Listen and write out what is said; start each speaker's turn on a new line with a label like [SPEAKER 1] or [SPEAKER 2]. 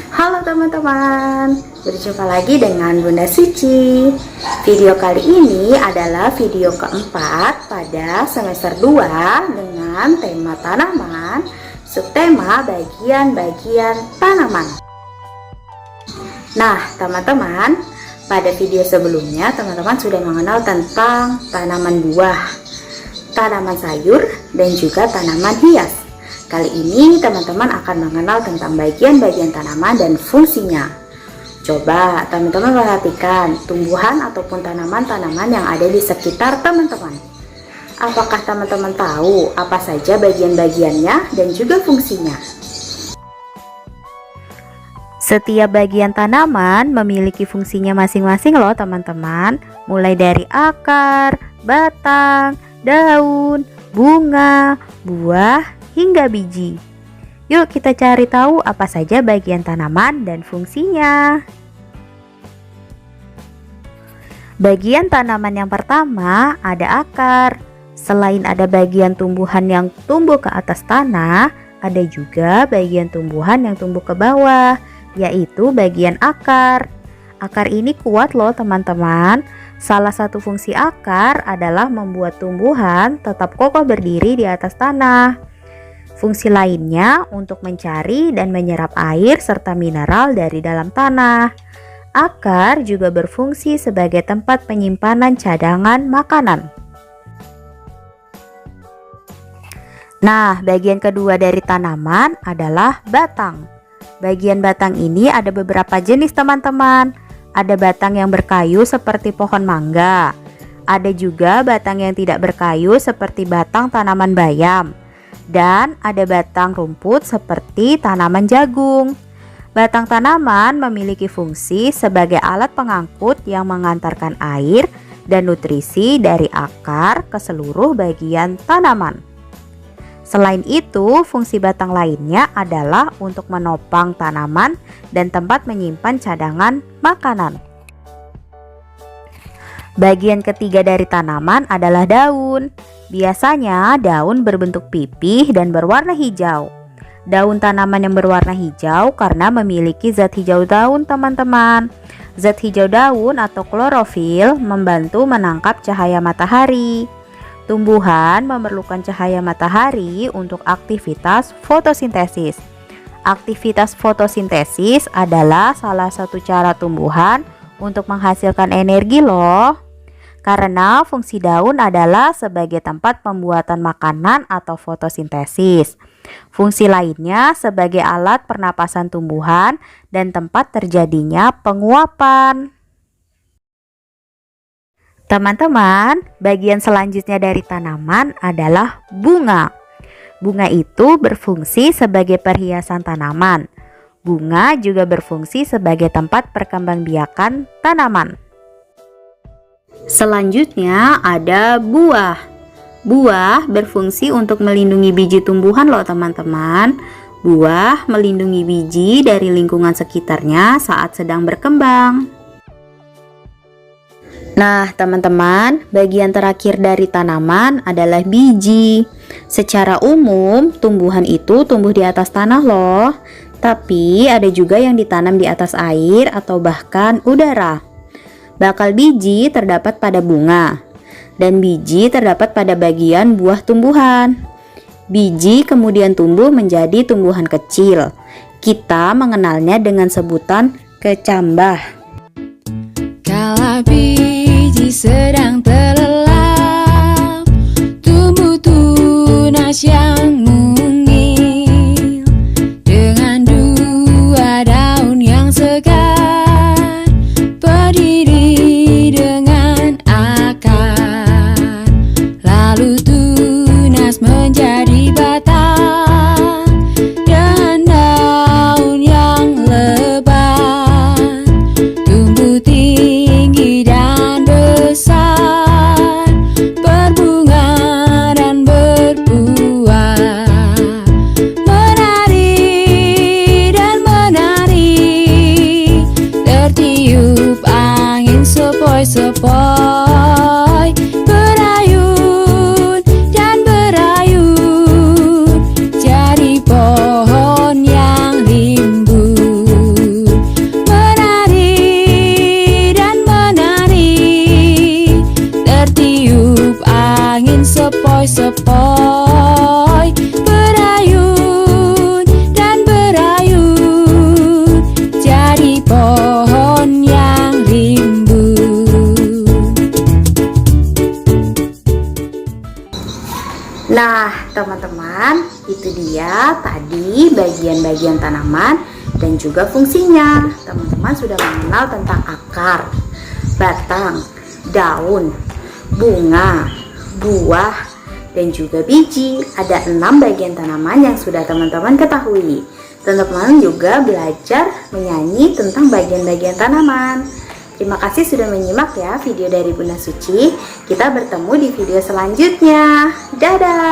[SPEAKER 1] Halo teman-teman, berjumpa lagi dengan Bunda Suci. Video kali ini adalah video keempat pada semester 2 dengan tema tanaman, subtema bagian-bagian tanaman. Nah teman-teman, pada video sebelumnya teman-teman sudah mengenal tentang tanaman buah, tanaman sayur, dan juga tanaman hias. Kali ini teman-teman akan mengenal tentang bagian-bagian tanaman dan fungsinya. Coba teman-teman perhatikan tumbuhan ataupun tanaman-tanaman yang ada di sekitar teman-teman. Apakah teman-teman tahu apa saja bagian-bagiannya dan juga fungsinya? Setiap bagian tanaman memiliki fungsinya masing-masing loh teman-teman. Mulai dari akar, batang, daun, bunga, buah, hingga biji. Yuk kita cari tahu apa saja bagian tanaman dan fungsinya. Bagian tanaman yang pertama ada akar. Selain ada bagian tumbuhan yang tumbuh ke atas tanah, ada juga bagian tumbuhan yang tumbuh ke bawah, yaitu bagian akar. Akar ini kuat loh teman-teman. Salah satu fungsi akar adalah membuat tumbuhan tetap kokoh berdiri di atas tanah. Fungsi lainnya untuk mencari dan menyerap air serta mineral dari dalam tanah. Akar juga berfungsi sebagai tempat penyimpanan cadangan makanan. Nah, bagian kedua dari tanaman adalah batang. Bagian batang ini ada beberapa jenis teman-teman. Ada batang yang berkayu seperti pohon mangga. Ada juga batang yang tidak berkayu seperti batang tanaman bayam. Dan ada batang rumput seperti tanaman jagung. Batang tanaman memiliki fungsi sebagai alat pengangkut yang mengantarkan air dan nutrisi dari akar ke seluruh bagian tanaman. Selain itu, fungsi batang lainnya adalah untuk menopang tanaman dan tempat menyimpan cadangan makanan. Bagian ketiga dari tanaman adalah daun. Biasanya daun berbentuk pipih dan berwarna hijau. Daun tanaman yang berwarna hijau karena memiliki zat hijau daun teman-teman. Zat hijau daun atau klorofil membantu menangkap cahaya matahari. Tumbuhan memerlukan cahaya matahari untuk aktivitas fotosintesis. Aktivitas fotosintesis adalah salah satu cara tumbuhan untuk menghasilkan energi loh. Karena fungsi daun adalah sebagai tempat pembuatan makanan atau fotosintesis. Fungsi lainnya sebagai alat pernapasan tumbuhan dan tempat terjadinya penguapan. Teman-teman, bagian selanjutnya dari tanaman adalah bunga. Bunga itu berfungsi sebagai perhiasan tanaman. Bunga juga berfungsi sebagai tempat perkembangbiakan tanaman. Selanjutnya ada buah. Buah berfungsi untuk melindungi biji tumbuhan loh teman-teman. Buah melindungi biji dari lingkungan sekitarnya saat sedang berkembang. Nah teman-teman, bagian terakhir dari tanaman adalah biji. Secara umum, tumbuhan itu tumbuh di atas tanah loh. Tapi ada juga yang ditanam di atas air atau bahkan udara. Bakal biji terdapat pada bunga, dan biji terdapat pada bagian buah tumbuhan. Biji kemudian tumbuh menjadi tumbuhan kecil. Kita mengenalnya dengan sebutan kecambah.
[SPEAKER 2] Kala biji sedang terlelap, tumbuh tunas yang mungil, dengan dua daun yang segar, berdiri dengan akar, lalu tunas menjadi batang, dan daun yang lebat tumbuh tinggi dan besar. sepoi-sepoi, berayun dan berayun, jadi pohon yang rimbun.
[SPEAKER 1] Nah, teman-teman, itu dia tadi bagian-bagian tanaman dan juga fungsinya. Teman-teman sudah mengenal tentang akar, batang, daun, bunga, buah, dan juga biji. Ada 6 bagian tanaman yang sudah teman-teman ketahui. Teman-teman juga belajar menyanyi tentang bagian-bagian tanaman. Terima kasih sudah menyimak ya video dari Bunda Suci. Kita bertemu di video selanjutnya. Dadah!